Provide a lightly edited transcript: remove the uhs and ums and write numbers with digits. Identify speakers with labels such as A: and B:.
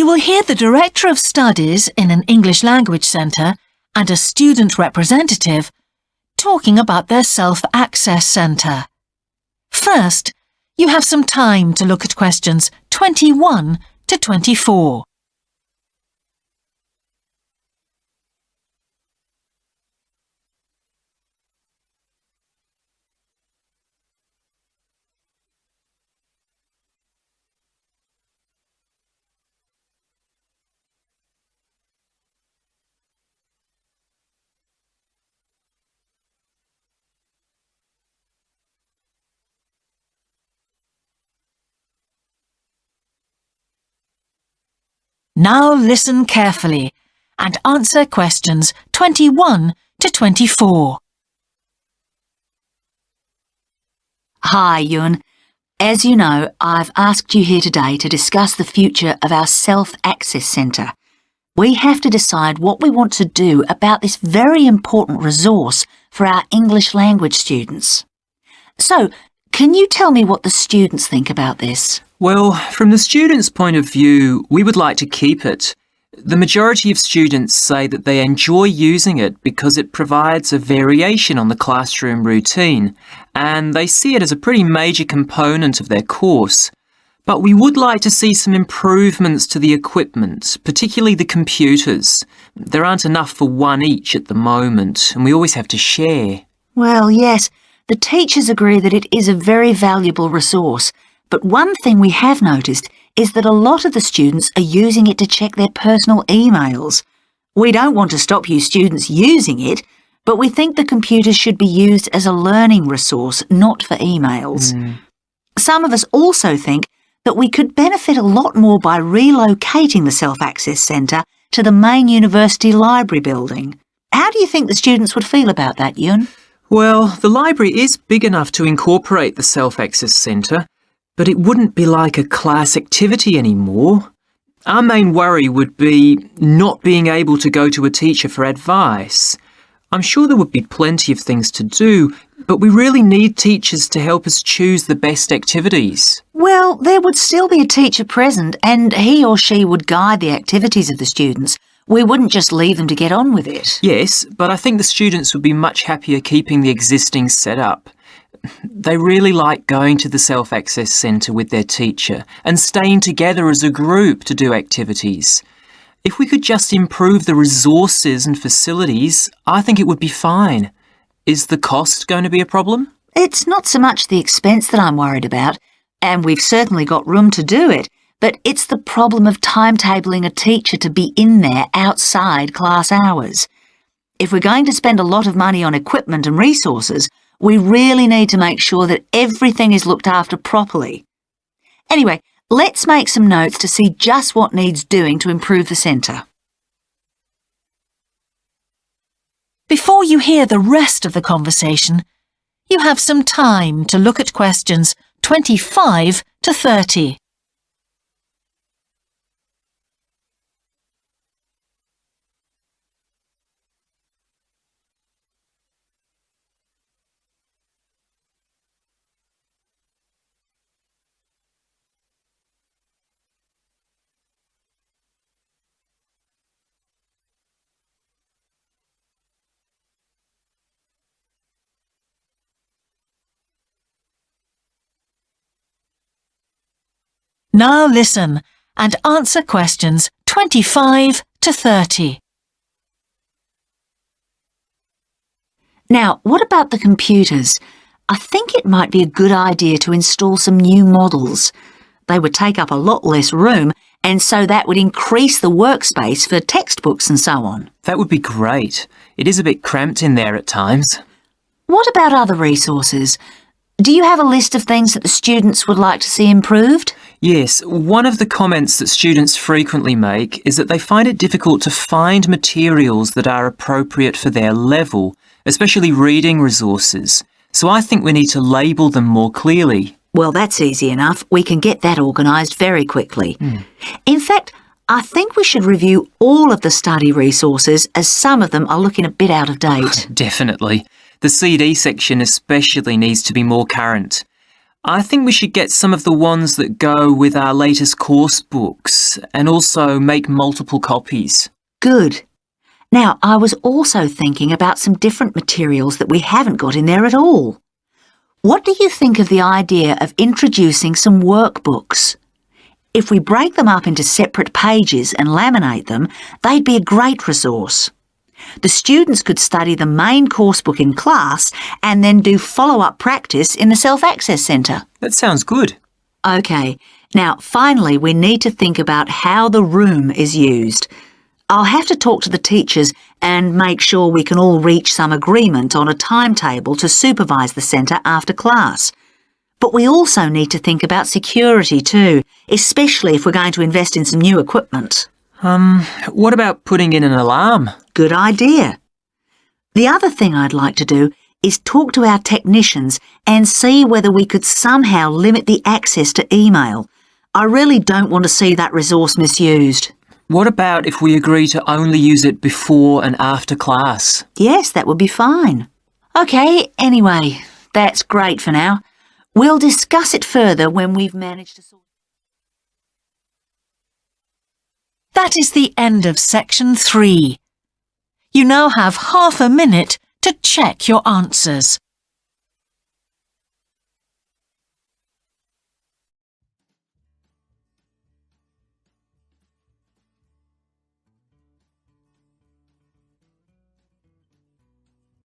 A: You will hear the Director of Studies in an English Language Centre and a student representative talking about their Self-Access Centre. First, you have some time to look at questions 21 to 24. Now listen carefully and answer questions 21 to 24.
B: Hi, Yun. As you know, I've asked you here today to discuss the future of our Self-Access Centre. We have to decide what we want to do about this very important resource for our English language students. So, can you tell me what the students think about this?
C: Well, from the students' point of view, we would like to keep it. The majority of students say that they enjoy using it because it provides a variation on the classroom routine, and they see it as a pretty major component of their course. But we would like to see some improvements to the equipment, particularly the computers. There aren't enough for one each at the moment, and we always have to share.
B: Well, yes, the teachers agree that it is a very valuable resource. But one thing we have noticed is that a lot of the students are using it to check their personal emails. We don't want to stop you students using it, but we think the computers should be used as a learning resource, not for emails. Some of us also think that we could benefit a lot more by relocating the Self-Access Centre to the main university library building. How do you think the students would feel about that, Yun?
C: Well, the library is big enough to incorporate the Self-Access Centre, but it wouldn't be like a class activity anymore. Our main worry would be not being able to go to a teacher for advice. I'm sure there would be plenty of things to do, but we really need teachers to help us choose the best activities.
B: Well, there would still be a teacher present and he or she would guide the activities of the students. We wouldn't just leave them to get on with it.
C: Yes, but I think the students would be much happier keeping the existing setup. They really like going to the Self-Access Centre with their teacher and staying together as a group to do activities. If we could just improve the resources and facilities, I think it would be fine. Is the cost going to be a problem?
B: It's not so much the expense that I'm worried about, and we've certainly got room to do it, but it's the problem of timetabling a teacher to be in there outside class hours. If we're going to spend a lot of money on equipment and resources, we really need to make sure that everything is looked after properly. Anyway, let's make some notes to see just what needs doing to improve the centre.
A: Before you hear the rest of the conversation, you have some time to look at questions 25 to 30. Now listen and answer questions 25 to 30.
B: Now, what about the computers? I think it might be a good idea to install some new models. They would take up a lot less room, and so that would increase the workspace for textbooks and so on.
C: That would be great. It is a bit cramped in there at times.
B: What about other resources? Do you have a list of things that the students would like to see improved?
C: Yes, one of the comments that students frequently make is that they find it difficult to find materials that are appropriate for their level, especially reading resources. So I think we need to label them more clearly.
B: Well, that's easy enough. We can get that organised very quickly. In fact, I think we should review all of the study resources as some of them are looking a bit out of date.
C: Definitely. The CD section especially needs to be more current. I think we should get some of the ones that go with our latest course books and also make multiple copies.
B: Good. Now, I was also thinking about some different materials that we haven't got in there at all. What do you think of the idea of introducing some workbooks? If we break them up into separate pages and laminate them, they'd be a great resource. The students could study the main course book in class and then do follow-up practice in the Self-Access Centre.
C: That sounds good.
B: OK, now finally we need to think about how the room is used. I'll have to talk to the teachers and make sure we can all reach some agreement on a timetable to supervise the centre after class. But we also need to think about security too, especially if we're going to invest in some new equipment.
C: What about putting in an alarm?
B: Good idea. The other thing I'd like to do is talk to our technicians and see whether we could somehow limit the access to email. I really don't want to see that resource misused.
C: What about if we agree to only use it before and after class?
B: Yes, that would be fine. OK, anyway, that's great for now. We'll discuss it further when we've managed to sort.
A: That is the end of Section 3. You now have half a minute to check your answers.